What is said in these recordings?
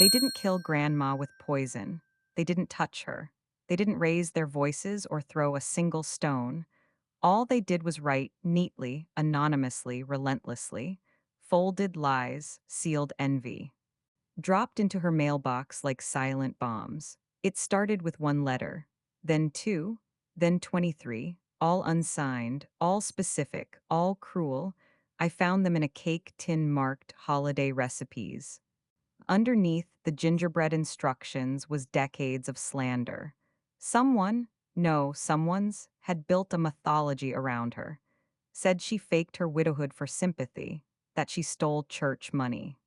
They didn't kill Grandma with poison. They didn't touch her. They didn't raise their voices or throw a single stone. All they did was write neatly, anonymously, relentlessly. Folded lies, sealed envy. Dropped into her mailbox like silent bombs. It started with one letter, then two, then 23, all unsigned, all specific, all cruel. I found them in a cake tin marked holiday recipes. Underneath the gingerbread instructions was decades of slander. Someone, no, someone's, had built a mythology around her. Said she faked her widowhood for sympathy, that she stole church money,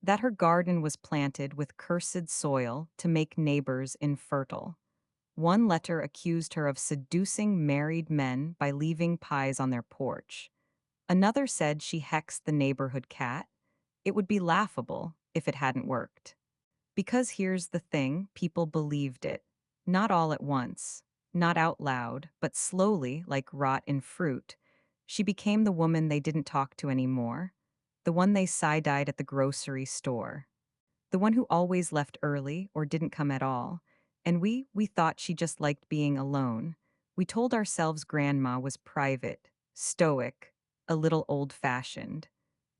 that her garden was planted with cursed soil to make neighbors infertile. One letter accused her of seducing married men by leaving pies on their porch. Another said she hexed the neighborhood cat. It would be laughable if it hadn't worked. Because here's the thing, people believed it. Not all at once, not out loud, but slowly, like rot in fruit. She became the woman they didn't talk to anymore, the one they side-eyed at the grocery store, the one who always left early or didn't come at all. And we thought she just liked being alone. We told ourselves Grandma was private, stoic, a little old-fashioned.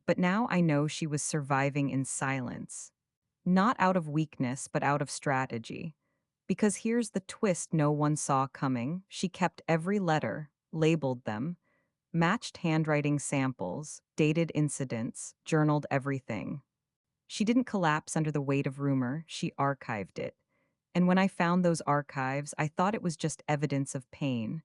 But now I know she was surviving in silence. Not out of weakness, but out of strategy. Because here's the twist no one saw coming. She kept every letter, labeled them, matched handwriting samples, dated incidents, journaled everything. She didn't collapse under the weight of rumor, she archived it. And when I found those archives, I thought it was just evidence of pain.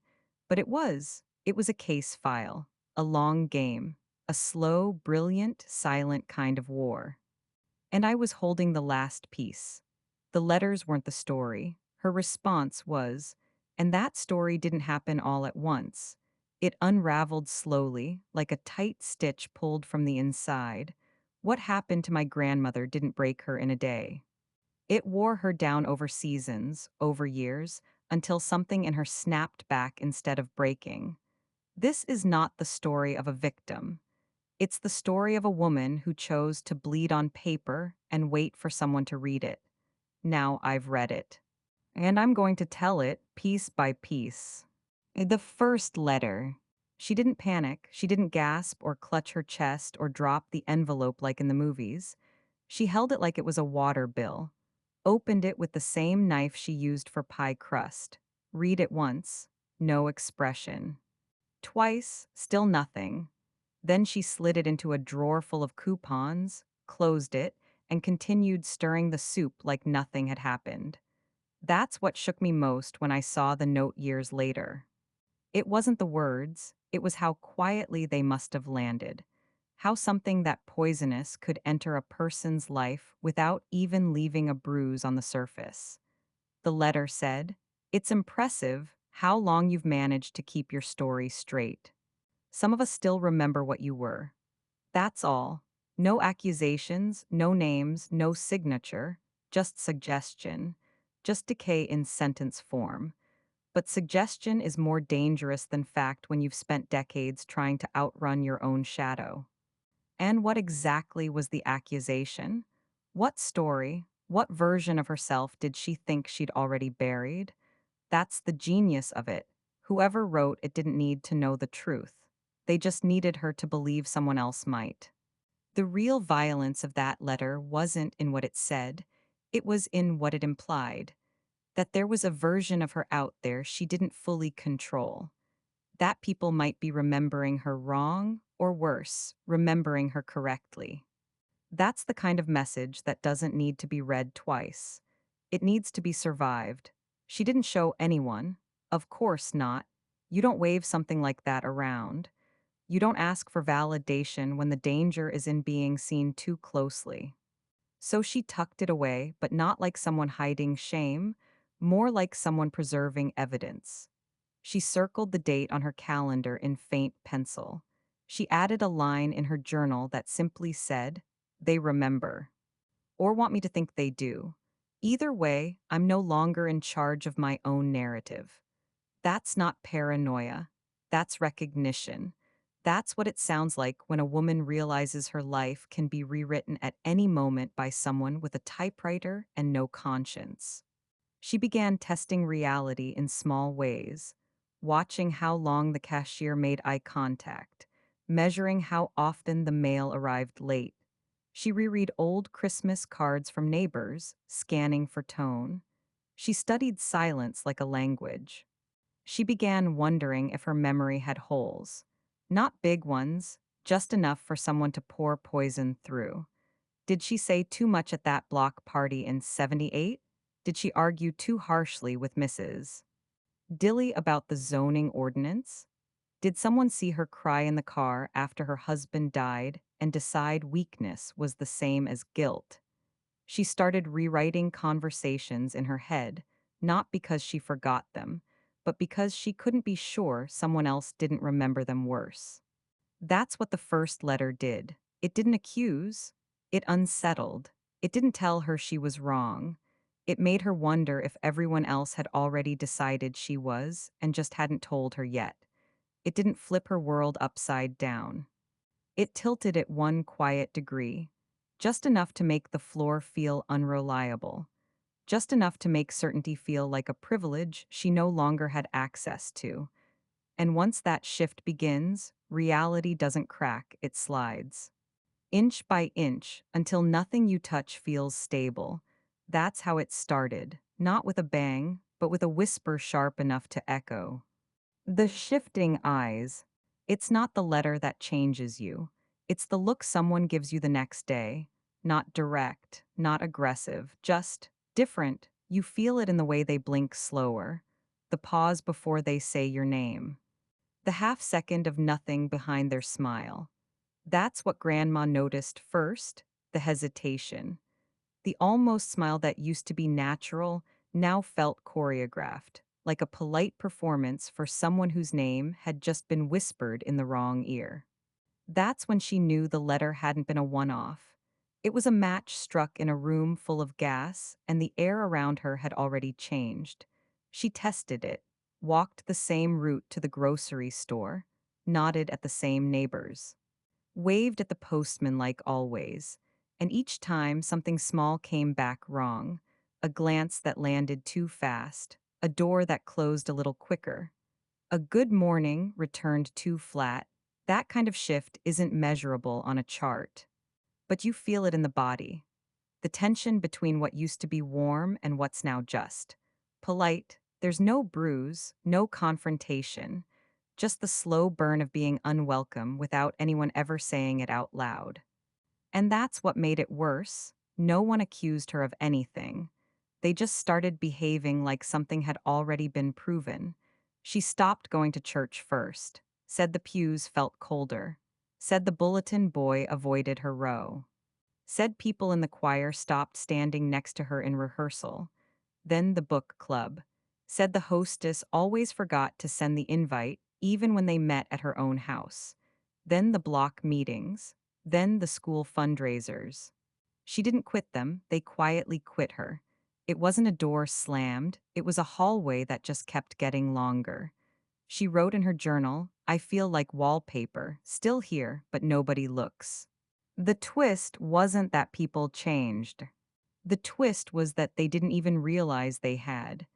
But it was. It was a case file, a long game, a slow, brilliant, silent kind of war. And I was holding the last piece. The letters weren't the story. Her response was, and that story didn't happen all at once. It unraveled slowly, like a tight stitch pulled from the inside. What happened to my grandmother didn't break her in a day. It wore her down over seasons, over years, until something in her snapped back instead of breaking. This is not the story of a victim. It's the story of a woman who chose to bleed on paper and wait for someone to read it. Now I've read it. And I'm going to tell it piece by piece. The first letter. She didn't panic, she didn't gasp or clutch her chest or drop the envelope like in the movies. She held it like it was a water bill, opened it with the same knife she used for pie crust. Read it once, no expression. Twice, still nothing. Then she slid it into a drawer full of coupons, closed it, and continued stirring the soup like nothing had happened. That's what shook me most when I saw the note years later. It wasn't the words, it was how quietly they must have landed. How something that poisonous could enter a person's life without even leaving a bruise on the surface. The letter said, "It's impressive how long you've managed to keep your story straight. Some of us still remember what you were. That's all. No accusations, no names, no signature, just suggestion, just decay in sentence form. But suggestion is more dangerous than fact when you've spent decades trying to outrun your own shadow." And what exactly was the accusation? What story, what version of herself did she think she'd already buried? That's the genius of it. Whoever wrote it didn't need to know the truth. They just needed her to believe someone else might. The real violence of that letter wasn't in what it said, it was in what it implied. That there was a version of her out there she didn't fully control. That people might be remembering her wrong, or worse, remembering her correctly. That's the kind of message that doesn't need to be read twice. It needs to be survived. She didn't show anyone. Of course not. You don't wave something like that around. You don't ask for validation when the danger is in being seen too closely. So she tucked it away, but not like someone hiding shame, more like someone preserving evidence. She circled the date on her calendar in faint pencil. She added a line in her journal that simply said, "They remember," or want me to think they do. Either way, I'm no longer in charge of my own narrative. That's not paranoia. That's recognition. That's what it sounds like when a woman realizes her life can be rewritten at any moment by someone with a typewriter and no conscience. She began testing reality in small ways, watching how long the cashier made eye contact, measuring how often the mail arrived late. She reread old Christmas cards from neighbors, scanning for tone. She studied silence like a language. She began wondering if her memory had holes. Not big ones, just enough for someone to pour poison through. Did she say too much at that block party in 78? Did she argue too harshly with Mrs. Dilly about the zoning ordinance? Did someone see her cry in the car after her husband died and decide weakness was the same as guilt? She started rewriting conversations in her head, not because she forgot them, but because she couldn't be sure someone else didn't remember them worse. That's what the first letter did. It didn't accuse, it unsettled. It didn't tell her she was wrong. It made her wonder if everyone else had already decided she was and just hadn't told her yet. It didn't flip her world upside down. It tilted it 1 quiet degree, just enough to make the floor feel unreliable, just enough to make certainty feel like a privilege she no longer had access to. And once that shift begins, reality doesn't crack, it slides. Inch by inch, until nothing you touch feels stable. That's how it started, not with a bang, but with a whisper sharp enough to echo. The shifting eyes. It's not the letter that changes you. It's the look someone gives you the next day. Not direct, not aggressive, just different. You feel it in the way they blink slower, the pause before they say your name, the half second of nothing behind their smile. That's what Grandma noticed first, the hesitation. The almost smile that used to be natural now felt choreographed, like a polite performance for someone whose name had just been whispered in the wrong ear. That's when she knew the letter hadn't been a one off. It was a match struck in a room full of gas, and the air around her had already changed. She tested it, walked the same route to the grocery store, nodded at the same neighbors, waved at the postman like always, and each time something small came back wrong, a glance that landed too fast, a door that closed a little quicker, a good morning returned too flat. That kind of shift isn't measurable on a chart, but you feel it in the body. The tension between what used to be warm and what's now just polite. There's no bruise, no confrontation, just the slow burn of being unwelcome without anyone ever saying it out loud. And that's what made it worse. No one accused her of anything. They just started behaving like something had already been proven. She stopped going to church first, said the pews felt colder, said the bulletin boy avoided her row, said people in the choir stopped standing next to her in rehearsal, then the book club, said the hostess always forgot to send the invite even when they met at her own house, then the block meetings, then the school fundraisers. She didn't quit them, they quietly quit her. It wasn't a door slammed, it was a hallway that just kept getting longer. She wrote in her journal, I feel like wallpaper, still here, but nobody looks. The twist wasn't that people changed. The twist was that they didn't even realize they had.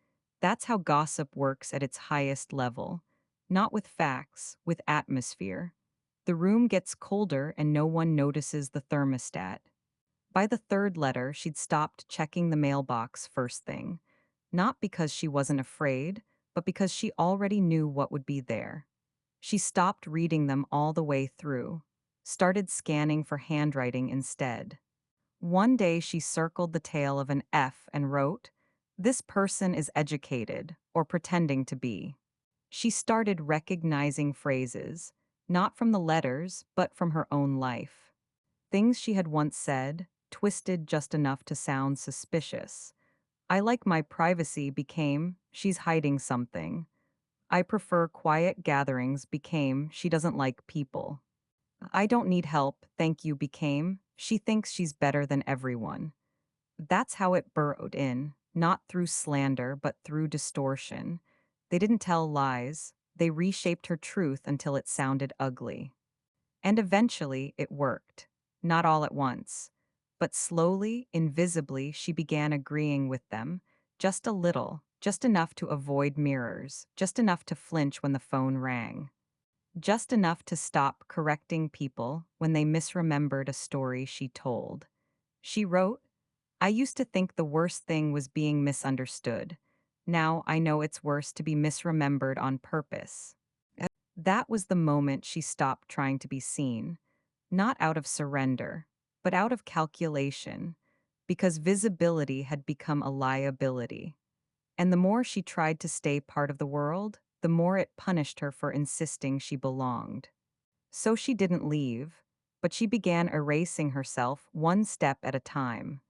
That's how gossip works at its highest level. Not with facts, with atmosphere. The room gets colder and no one notices the thermostat. By the third letter, she'd stopped checking the mailbox first thing. Not because she wasn't afraid, but because she already knew what would be there. She stopped reading them all the way through, started scanning for handwriting instead. One day she circled the tail of an F and wrote, This person is educated, or pretending to be. She started recognizing phrases, not from the letters, but from her own life. Things she had once said, twisted just enough to sound suspicious. I like my privacy became, she's hiding something. I prefer quiet gatherings became, she doesn't like people. I don't need help, thank you became, she thinks she's better than everyone. That's how it burrowed in, not through slander, but through distortion. They didn't tell lies, They reshaped her truth until it sounded ugly. And eventually it worked. Not all at once. But slowly, invisibly, she began agreeing with them. Just a little, just enough to avoid mirrors, just enough to flinch when the phone rang, just enough to stop correcting people when they misremembered a story she told. She wrote, I used to think the worst thing was being misunderstood. Now I know it's worse to be misremembered on purpose. That was the moment she stopped trying to be seen, not out of surrender, but out of calculation, because visibility had become a liability. And the more she tried to stay part of the world, the more it punished her for insisting she belonged. So she didn't leave, but she began erasing herself one step at a time.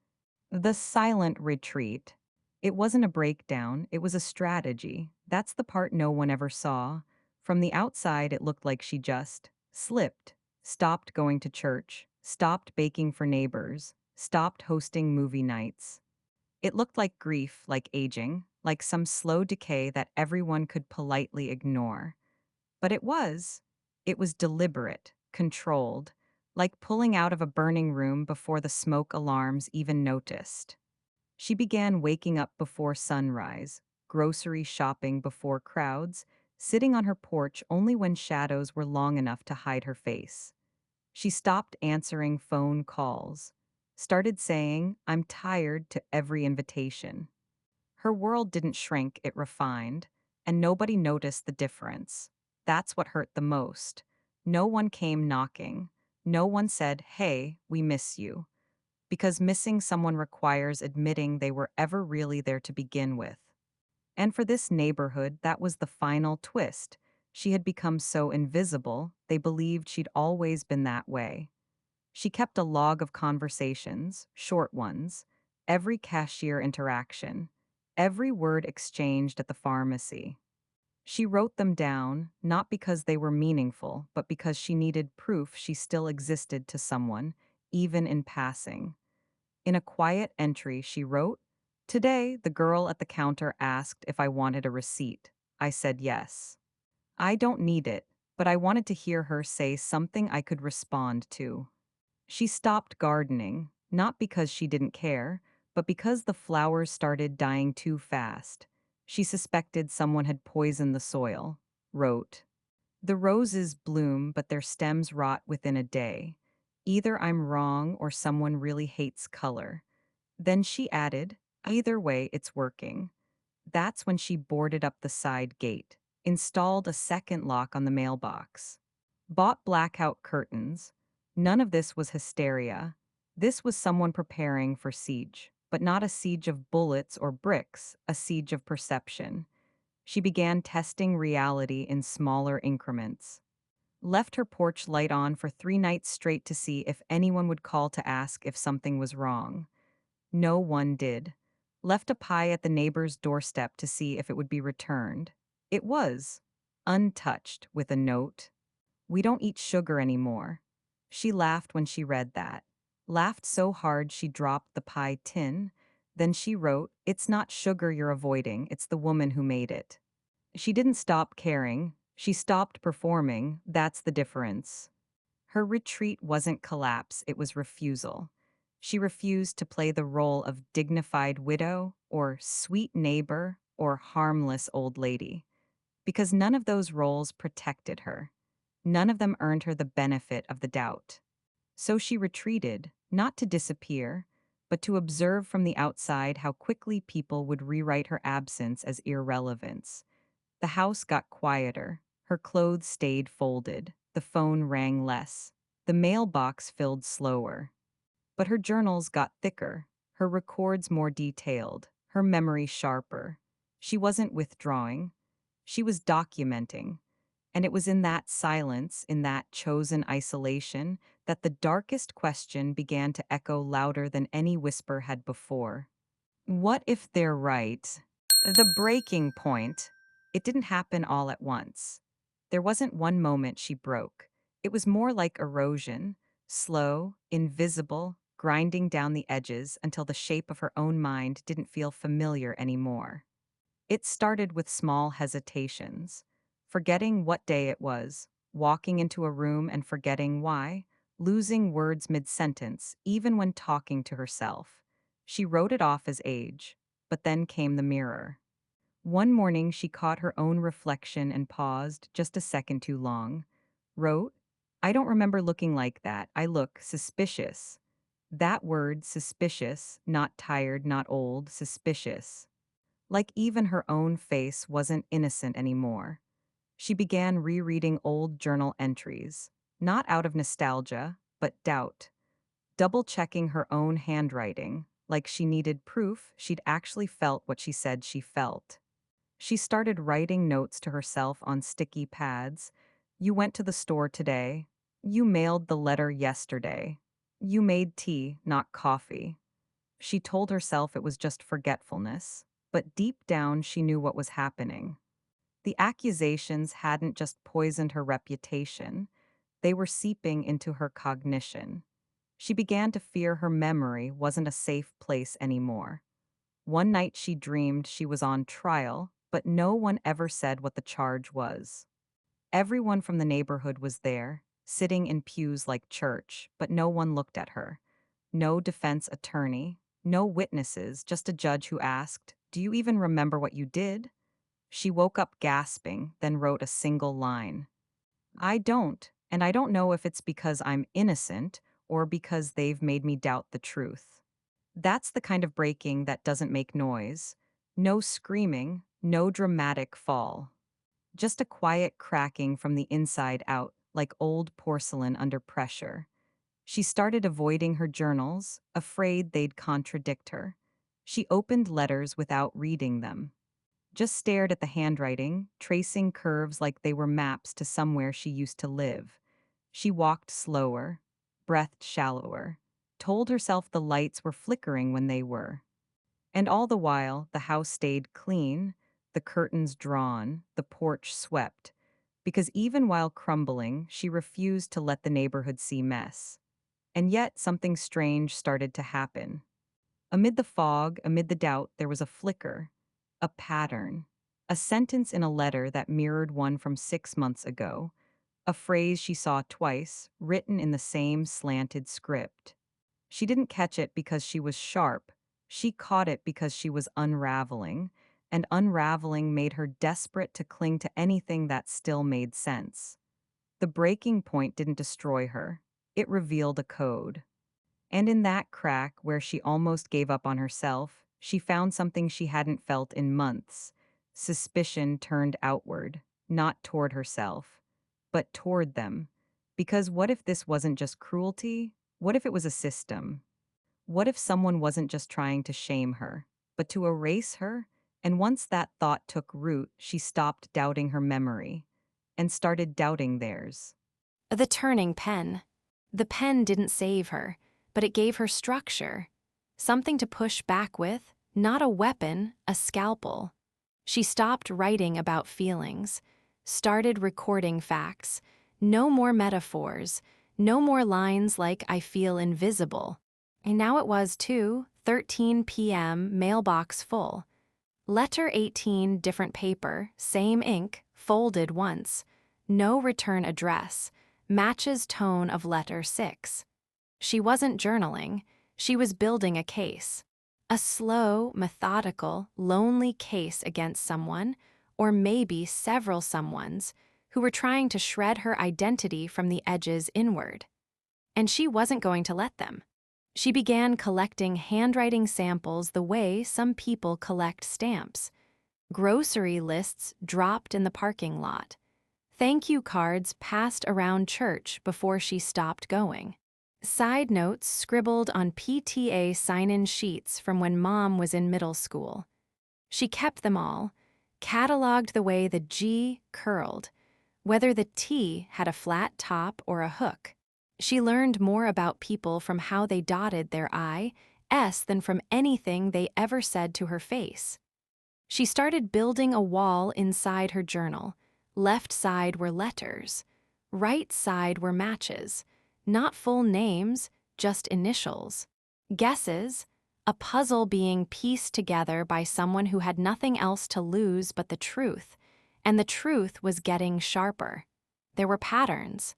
The silent retreat. It wasn't a breakdown, it was a strategy. That's the part no one ever saw. From the outside, it looked like she just slipped, stopped going to church, stopped baking for neighbors, stopped hosting movie nights. It looked like grief, like aging, like some slow decay that everyone could politely ignore. But it was. It was deliberate, controlled, like pulling out of a burning room before the smoke alarms even noticed. She began waking up before sunrise, grocery shopping before crowds, sitting on her porch only when shadows were long enough to hide her face. She stopped answering phone calls, started saying, I'm tired to every invitation. Her world didn't shrink, it refined, and nobody noticed the difference. That's what hurt the most. No one came knocking. No one said, Hey, we miss you. Because missing someone requires admitting they were ever really there to begin with. And for this neighborhood, that was the final twist. She had become so invisible, they believed she'd always been that way. She kept a log of conversations, short ones, every cashier interaction, every word exchanged at the pharmacy. She wrote them down, not because they were meaningful, but because she needed proof she still existed to someone, even in passing. In a quiet entry, she wrote, Today, the girl at the counter asked if I wanted a receipt. I said yes. I don't need it, but I wanted to hear her say something I could respond to. She stopped gardening, not because she didn't care, but because the flowers started dying too fast. She suspected someone had poisoned the soil. Wrote, The roses bloom, but their stems rot within a day. Either I'm wrong or someone really hates color. Then she added, Either way, it's working. That's when she boarded up the side gate, installed a second lock on the mailbox, bought blackout curtains. None of this was hysteria. This was someone preparing for siege, but not a siege of bullets or bricks, a siege of perception. She began testing reality in smaller increments. Left her porch light on for 3 nights straight to see if anyone would call to ask if something was wrong. No one did. Left a pie at the neighbor's doorstep to see if it would be returned. It was, untouched, with a note. We don't eat sugar anymore. She laughed when she read that. Laughed so hard she dropped the pie tin. Then she wrote, It's not sugar you're avoiding, it's the woman who made it. She didn't stop caring. She stopped performing. That's the difference. Her retreat wasn't collapse, it was refusal. She refused to play the role of dignified widow or sweet neighbor or harmless old lady, because none of those roles protected her. None of them earned her the benefit of the doubt. So she retreated, not to disappear, but to observe from the outside how quickly people would rewrite her absence as irrelevance. The house got quieter. Her clothes stayed folded. The phone rang less. The mailbox filled slower. But her journals got thicker, her records more detailed, her memory sharper. She wasn't withdrawing. She was documenting. And it was in that silence, in that chosen isolation, that the darkest question began to echo louder than any whisper had before. What if they're right? The breaking point. It didn't happen all at once. There wasn't one moment she broke. It was more like erosion, slow, invisible, grinding down the edges until the shape of her own mind didn't feel familiar anymore. It started with small hesitations. forgetting what day it was, walking into a room and forgetting why, losing words mid-sentence, even when talking to herself. She wrote it off as age, but then came the mirror. One morning she caught her own reflection and paused just a second too long. Wrote, "I don't remember looking like that. I look suspicious." That word, suspicious, not tired, not old, suspicious. Like even her own face wasn't innocent anymore. She began rereading old journal entries, not out of nostalgia, but doubt, double checking her own handwriting, like she needed proof she'd actually felt what she said she felt. She started writing notes to herself on sticky pads. You went to the store today. You mailed the letter yesterday. You made tea, not coffee. She told herself it was just forgetfulness, but deep down she knew what was happening. The accusations hadn't just poisoned her reputation, they were seeping into her cognition. She began to fear her memory wasn't a safe place anymore. One night she dreamed she was on trial, but no one ever said what the charge was. Everyone from the neighborhood was there, sitting in pews like church, but no one looked at her. No defense attorney, no witnesses, just a judge who asked, "Do you even remember what you did?" She woke up gasping, then wrote a single line. "I don't, and I don't know if it's because I'm innocent or because they've made me doubt the truth." That's the kind of breaking that doesn't make noise. No screaming, no dramatic fall. Just a quiet cracking from the inside out, like old porcelain under pressure. She started avoiding her journals, afraid they'd contradict her. She opened letters without reading them. Just stared at the handwriting, tracing curves like they were maps to somewhere she used to live. She walked slower, breathed shallower, told herself the lights were flickering when they were. And all the while, the house stayed clean, the curtains drawn, the porch swept, because even while crumbling, she refused to let the neighborhood see mess. And yet, something strange started to happen. Amid the fog, amid the doubt, there was a flicker, a pattern, a sentence in a letter that mirrored one from 6 months ago, a phrase she saw twice, written in the same slanted script. She didn't catch it because she was sharp. She caught it because she was unraveling, and unraveling made her desperate to cling to anything that still made sense. The breaking point didn't destroy her. It revealed a code. And in that crack, where she almost gave up on herself, she found something she hadn't felt in months. Suspicion turned outward, not toward herself, but toward them. Because what if this wasn't just cruelty? What if it was a system? What if someone wasn't just trying to shame her, but to erase her? And once that thought took root, she stopped doubting her memory and started doubting theirs. The turning pen. The pen didn't save her, but it gave her structure. Something to push back with, not a weapon, a scalpel. She stopped writing about feelings, started recording facts. No more metaphors, no more lines like "I feel invisible." And now it was 2:13 p.m., mailbox full. Letter 18, different paper, same ink, folded once. No return address, matches tone of letter 6. She wasn't journaling, she was building a case. A slow, methodical, lonely case against someone, or maybe several someones, who were trying to shred her identity from the edges inward. And she wasn't going to let them. She began collecting handwriting samples the way some people collect stamps. Grocery lists dropped in the parking lot. Thank you cards passed around church before she stopped going. Side notes scribbled on PTA sign-in sheets from when Mom was in middle school. She kept them all, cataloged the way the G curled, whether the T had a flat top or a hook. She learned more about people from how they dotted their I, S than from anything they ever said to her face. She started building a wall inside her journal. Left side were letters. Right side were matches. Not full names, just initials. Guesses, a puzzle being pieced together by someone who had nothing else to lose but the truth, And the truth was getting sharper. There were patterns.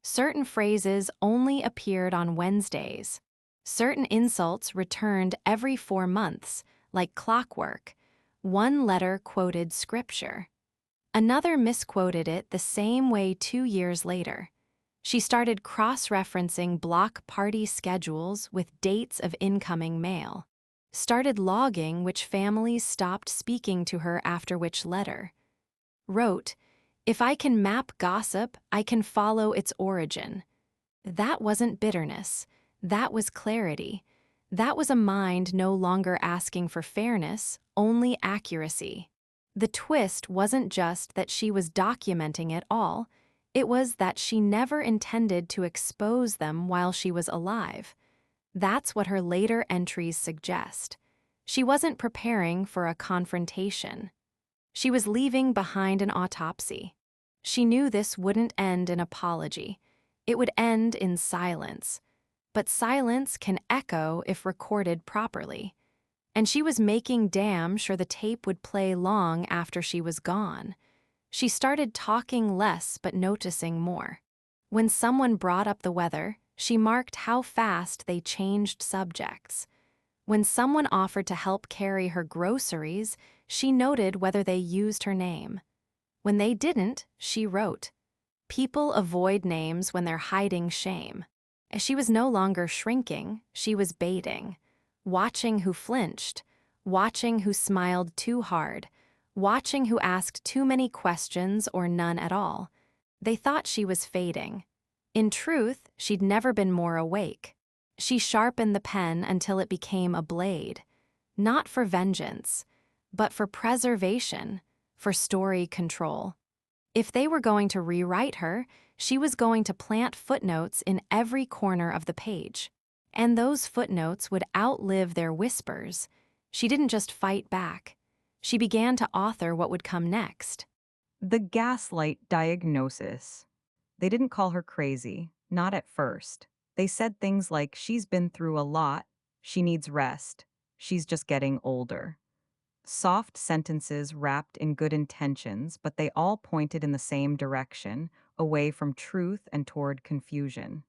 Certain phrases only appeared on Wednesdays. Certain insults returned every 4 months, like clockwork. One letter quoted scripture. Another misquoted it the same way 2 years later. She started cross-referencing block party schedules with dates of incoming mail. Started logging which families stopped speaking to her after which letter. Wrote, "If I can map gossip, I can follow its origin." That wasn't bitterness. That was clarity. That was a mind no longer asking for fairness, only accuracy. The twist wasn't just that she was documenting it all, it was that she never intended to expose them while she was alive. That's what her later entries suggest. She wasn't preparing for a confrontation. She was leaving behind an autopsy. She knew this wouldn't end in apology. It would end in silence. But silence can echo if recorded properly. And she was making damn sure the tape would play long after she was gone. She started talking less but noticing more. When someone brought up the weather, she marked how fast they changed subjects. When someone offered to help carry her groceries, she noted whether they used her name. When they didn't, she wrote. People avoid names when they're hiding shame. As she was no longer shrinking, she was baiting. Watching who flinched, watching who smiled too hard, watching who asked too many questions or none at all. They thought she was fading. In truth, she'd never been more awake. She sharpened the pen until it became a blade, not for vengeance, but for preservation, for story control. If they were going to rewrite her, she was going to plant footnotes in every corner of the page. And those footnotes would outlive their whispers. She didn't just fight back. She began to author what would come next. The gaslight diagnosis. They didn't call her crazy, not at first. They said things like, she's been through a lot, she needs rest, she's just getting older. Soft sentences wrapped in good intentions, but they all pointed in the same direction, away from truth and toward confusion.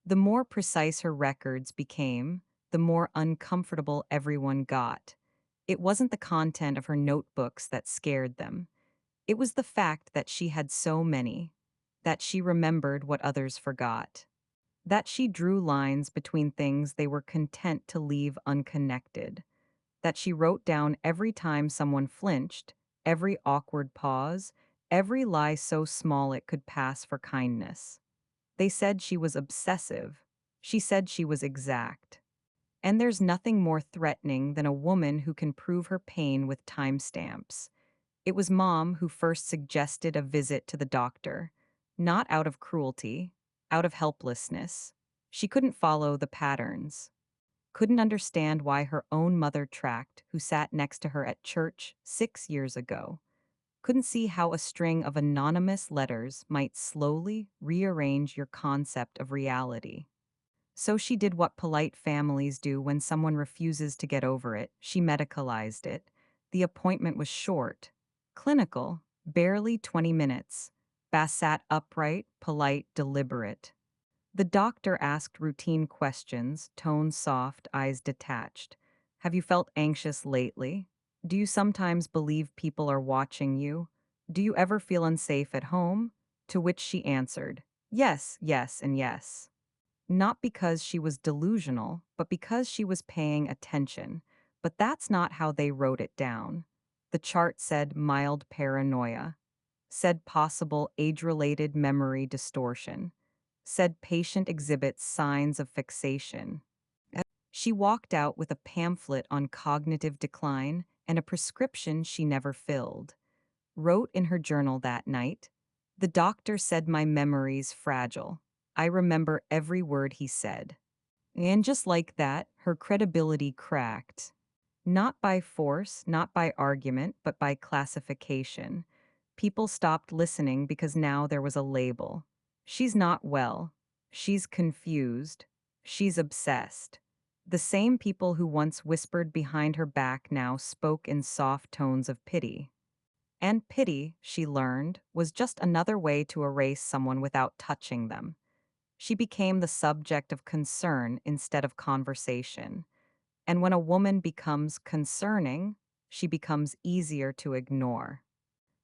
The more precise her records became, the more uncomfortable everyone got. It wasn't the content of her notebooks that scared them. It was the fact that she had so many, that she remembered what others forgot, that she drew lines between things they were content to leave unconnected, that she wrote down every time someone flinched, every awkward pause, every lie so small it could pass for kindness. They said she was obsessive. She said she was exact. And there's nothing more threatening than a woman who can prove her pain with timestamps. It was Mom who first suggested a visit to the doctor, not out of cruelty, out of helplessness. She couldn't follow the patterns, couldn't understand why her own mother tracked, who sat next to her at church 6 years ago, couldn't see how a string of anonymous letters might slowly rearrange your concept of reality. So she did what polite families do when someone refuses to get over it. She medicalized it. The appointment was short, clinical, barely 20 minutes. Bass sat upright, polite, deliberate. The doctor asked routine questions, tone soft, eyes detached. Have you felt anxious lately? Do you sometimes believe people are watching you? Do you ever feel unsafe at home? To which she answered, yes, yes, and yes. Not because she was delusional, but because she was paying attention. But that's not how they wrote it down. The chart said mild paranoia, said possible age-related memory distortion, said patient exhibits signs of fixation. She walked out with a pamphlet on cognitive decline and a prescription she never filled. Wrote in her journal that night, "The doctor said my memory's fragile. I remember every word he said." And just like that, her credibility cracked. Not by force, not by argument, but by classification. People stopped listening because now there was a label. She's not well. She's confused. She's obsessed. The same people who once whispered behind her back now spoke in soft tones of pity. And pity, she learned, was just another way to erase someone without touching them. She became the subject of concern instead of conversation. And when a woman becomes concerning, she becomes easier to ignore.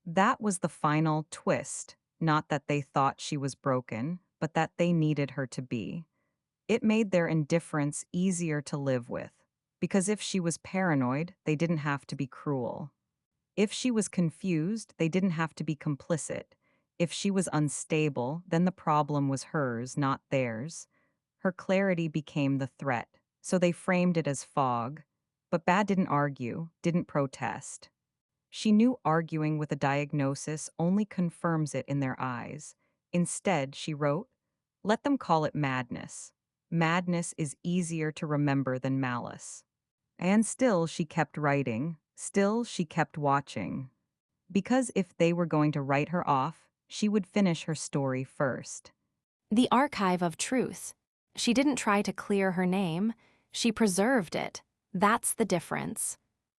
That was the final twist, not that they thought she was broken, but that they needed her to be. It made their indifference easier to live with, because if she was paranoid, they didn't have to be cruel. If she was confused, they didn't have to be complicit. If she was unstable, then the problem was hers, not theirs. Her clarity became the threat, so they framed it as fog. But Bad didn't argue, didn't protest. She knew arguing with a diagnosis only confirms it in their eyes. Instead, she wrote, let them call it madness. Madness is easier to remember than malice. And still she kept writing, still she kept watching. Because if they were going to write her off, she would finish her story first. The archive of truth. She didn't try to clear her name, she preserved it. That's the difference.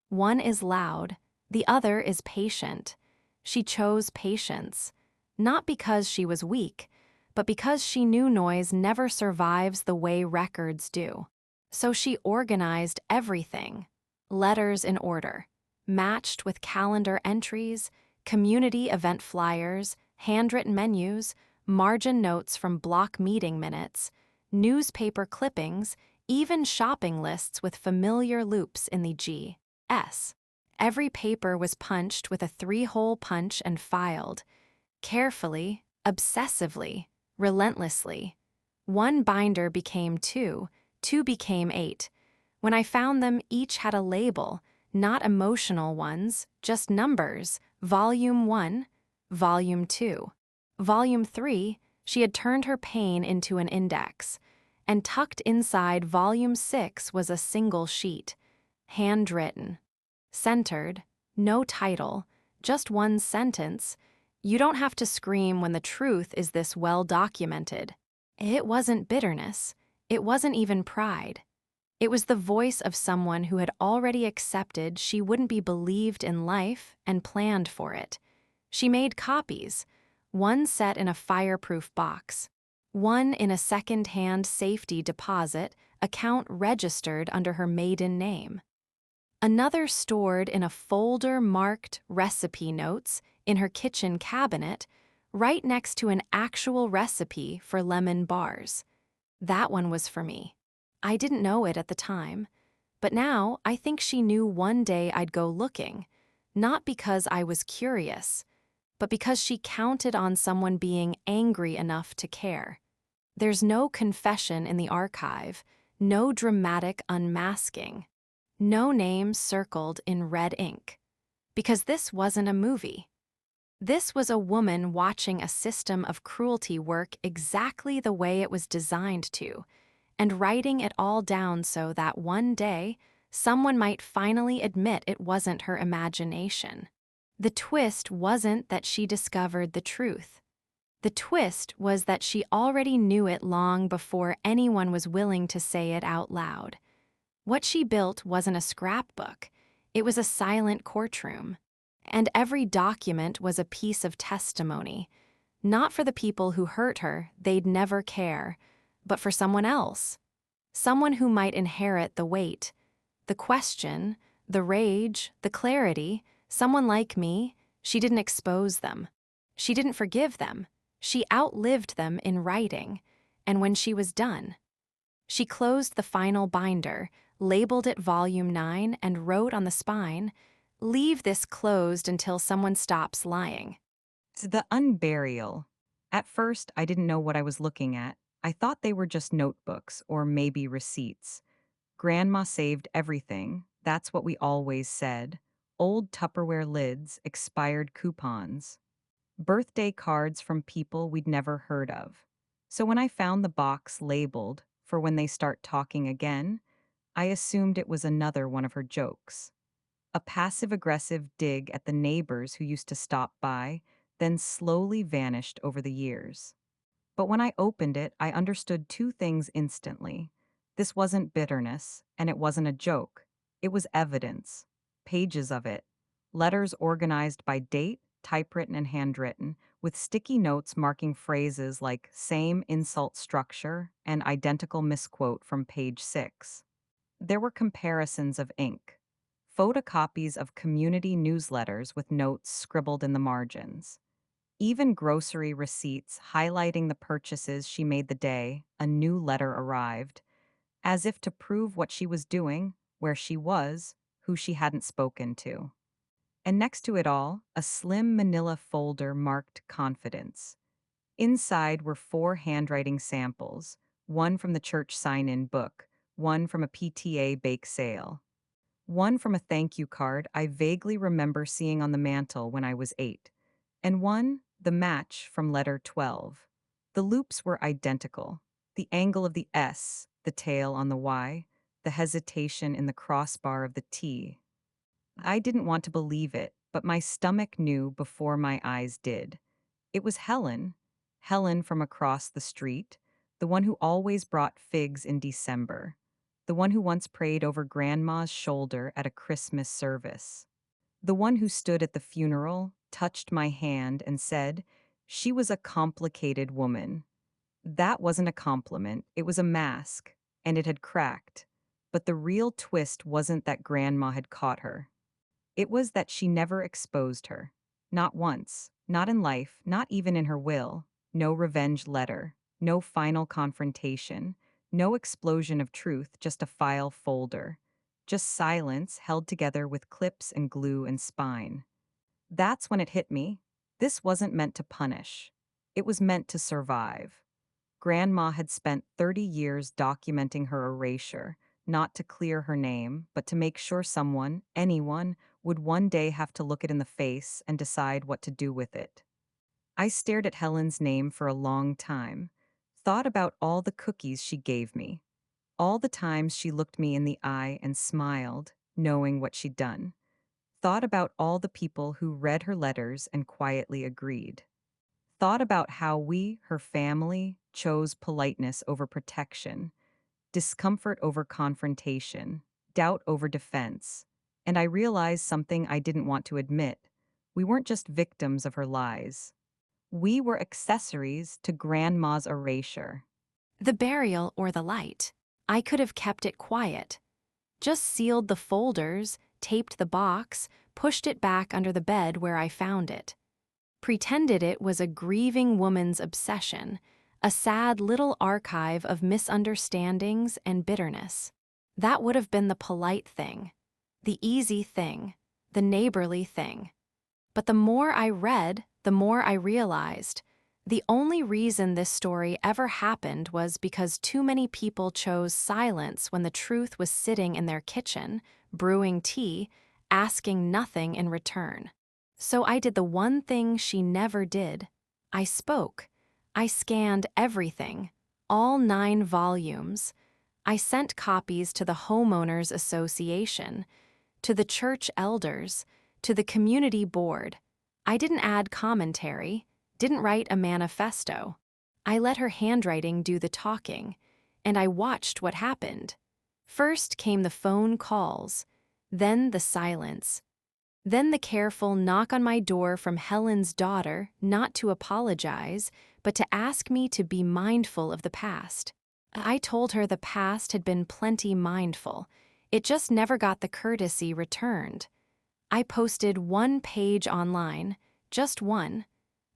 One is loud, the other is patient. She chose patience, not because she was weak, but because she knew noise never survives the way records do. So she organized everything. Letters in order, matched with calendar entries, community event flyers, handwritten menus, margin notes from block meeting minutes, newspaper clippings, even shopping lists with familiar loops in the G.S. Every paper was punched with a 3-hole punch and filed, carefully, obsessively, relentlessly. One binder became 2, 2 became 8. When I found them, each had a label, not emotional ones, just numbers, Volume 1, Volume 2. Volume 3, she had turned her pain into an index, and tucked inside Volume 6 was a single sheet, handwritten, centered, no title, just one sentence. You don't have to scream when the truth is this well documented. It wasn't bitterness. It wasn't even pride. It was the voice of someone who had already accepted she wouldn't be believed in life and planned for it. She made copies, one set in a fireproof box, one in a second-hand safety deposit account registered under her maiden name, another stored in a folder marked recipe notes in her kitchen cabinet, right next to an actual recipe for lemon bars. That one was for me. I didn't know it at the time, but now I think she knew one day I'd go looking, not because I was curious, but because she counted on someone being angry enough to care. There's no confession in the archive, no dramatic unmasking, no names circled in red ink. Because this wasn't a movie. This was a woman watching a system of cruelty work exactly the way it was designed to, and writing it all down so that one day, someone might finally admit it wasn't her imagination. The twist wasn't that she discovered the truth. The twist was that she already knew it long before anyone was willing to say it out loud. What she built wasn't a scrapbook, it was a silent courtroom. And every document was a piece of testimony, not for the people who hurt her, they'd never care, but for someone else. Someone who might inherit the weight, the question, the rage, the clarity. Someone like me. She didn't expose them. She didn't forgive them. She outlived them in writing. And when she was done, she closed the final binder, labeled it Volume 9, and wrote on the spine, "Leave this closed until someone stops lying." It's the unburial. At first, I didn't know what I was looking at. I thought they were just notebooks or maybe receipts. Grandma saved everything. That's what we always said. Old Tupperware lids, expired coupons, birthday cards from people we'd never heard of. So when I found the box labeled for when they start talking again, I assumed it was another one of her jokes. A passive aggressive dig at the neighbors who used to stop by, then slowly vanished over the years. But when I opened it, I understood two things instantly. This wasn't bitterness, and it wasn't a joke. It was evidence. Pages of it. letters organized by date, typewritten and handwritten, with sticky notes marking phrases like same insult structure and identical misquote from page 6. There were comparisons of ink, photocopies of community newsletters with notes scribbled in the margins, even grocery receipts highlighting the purchases she made the day a new letter arrived, as if to prove what she was doing, where she was, who she hadn't spoken to. And next to it all, a slim manila folder marked confidence. Inside were 4 handwriting samples, one from the church sign in book, one from a PTA bake sale, one from a thank you card I vaguely remember seeing on the mantel when I was 8, and one, the match from letter 12. The loops were identical. The angle of the S, the tail on the Y, the hesitation in the crossbar of the T. I didn't want to believe it, but my stomach knew before my eyes did. It was Helen, Helen from across the street, the one who always brought figs in December, the one who once prayed over Grandma's shoulder at a Christmas service, the one who stood at the funeral, touched my hand, and said, "She was a complicated woman." That wasn't a compliment, it was a mask, and it had cracked. But the real twist wasn't that Grandma had caught her. It was that she never exposed her. Not once. Not in life, not even in her will. No revenge letter. No final confrontation. No explosion of truth, just a file folder. Just silence held together with clips and glue and spine. That's when it hit me. This wasn't meant to punish. It was meant to survive. Grandma had spent 30 years documenting her erasure, not to clear her name, but to make sure someone, anyone, would one day have to look it in the face and decide what to do with it. I stared at Helen's name for a long time, thought about all the cookies she gave me, all the times she looked me in the eye and smiled, knowing what she'd done, thought about all the people who read her letters and quietly agreed. Thought about how we, her family, chose politeness over protection, discomfort over confrontation, doubt over defense. And I realized something I didn't want to admit. We weren't just victims of her lies. We were accessories to Grandma's erasure. The burial or the light. I could have kept it quiet. Just sealed the folders, taped the box, pushed it back under the bed where I found it. Pretended it was a grieving woman's obsession, a sad little archive of misunderstandings and bitterness. That would have been the polite thing, the easy thing, the neighborly thing. But the more I read, the more I realized the only reason this story ever happened was because too many people chose silence when the truth was sitting in their kitchen, brewing tea, asking nothing in return. So I did the one thing she never did. I spoke. I scanned everything, all 9 volumes. I sent copies to the Homeowners Association, to the church elders, to the community board. I didn't add commentary, didn't write a manifesto. I let her handwriting do the talking, and I watched what happened. First came the phone calls, then the silence. Then the careful knock on my door from Helen's daughter, not to apologize, but to ask me to be mindful of the past. I told her the past had been plenty mindful. It just never got the courtesy returned. I posted 1 page online, just one,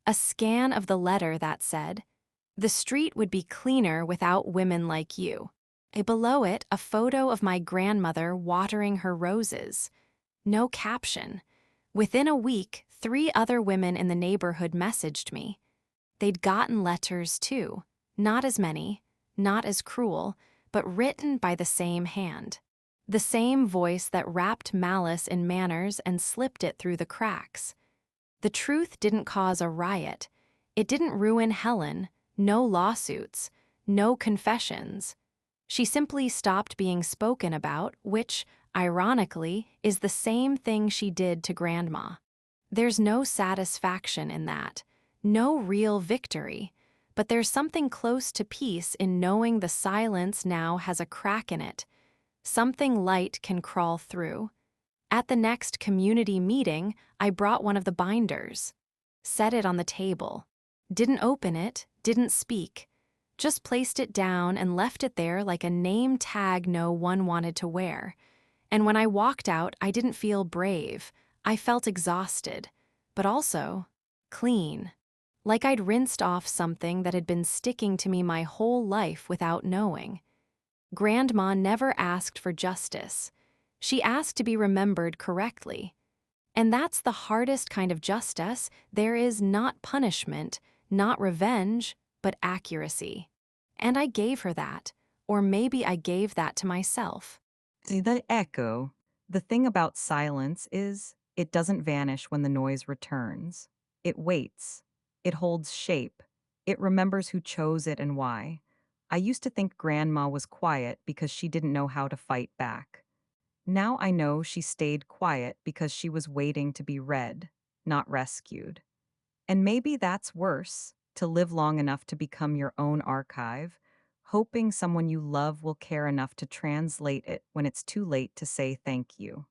a scan of the letter that said, "The street would be cleaner without women like you." Below it, a photo of my grandmother watering her roses. No caption. Within a week, 3 other women in the neighborhood messaged me. They'd gotten letters too, not as many, not as cruel, but written by the same hand. The same voice that wrapped malice in manners and slipped it through the cracks. The truth didn't cause a riot. It didn't ruin Helen, no lawsuits, no confessions. She simply stopped being spoken about, which, ironically, is the same thing she did to Grandma. There's no satisfaction in that, no real victory, but there's something close to peace in knowing the silence now has a crack in it. Something light can crawl through. At the next community meeting, I brought one of the binders, set it on the table, didn't open it, didn't speak, just placed it down and left it there like a name tag no one wanted to wear. And when I walked out, I didn't feel brave. I felt exhausted, but also clean. Like I'd rinsed off something that had been sticking to me my whole life without knowing. Grandma never asked for justice. She asked to be remembered correctly. And that's the hardest kind of justice. There is not punishment, not revenge, but accuracy. And I gave her that, or maybe I gave that to myself. See, the echo, the thing about silence is it doesn't vanish when the noise returns. It waits. It holds shape. It remembers who chose it and why. I used to think Grandma was quiet because she didn't know how to fight back. Now I know she stayed quiet because she was waiting to be read, not rescued. And maybe that's worse, to live long enough to become your own archive, hoping someone you love will care enough to translate it when it's too late to say thank you.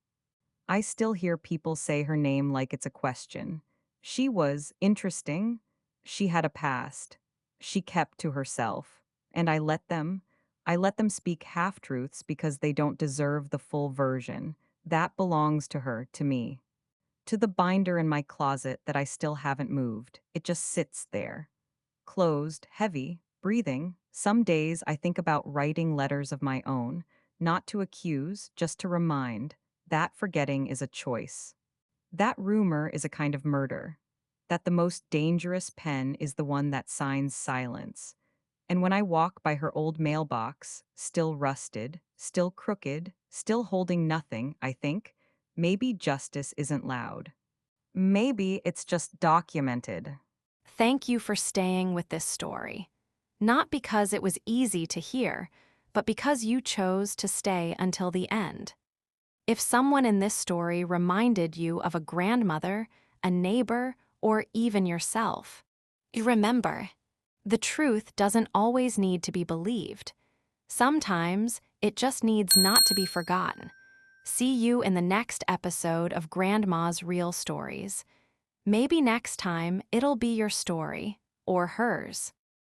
I still hear people say her name like it's a question. She was interesting. She had a past. She kept to herself. And I let them speak half truths because they don't deserve the full version. That belongs to her, to me. To the binder in my closet that I still haven't moved. It just sits there, closed, heavy, breathing. Some days I think about writing letters of my own, not to accuse, just to remind. That forgetting is a choice. That rumor is a kind of murder. That the most dangerous pen is the one that signs silence. And when I walk by her old mailbox, still rusted, still crooked, still holding nothing, I think, maybe justice isn't loud. Maybe it's just documented. Thank you for staying with this story. Not because it was easy to hear, but because you chose to stay until the end. If someone in this story reminded you of a grandmother, a neighbor, or even yourself, remember, the truth doesn't always need to be believed. Sometimes it just needs not to be forgotten. See you in the next episode of Grandma's Real Stories. Maybe next time it'll be your story, or hers.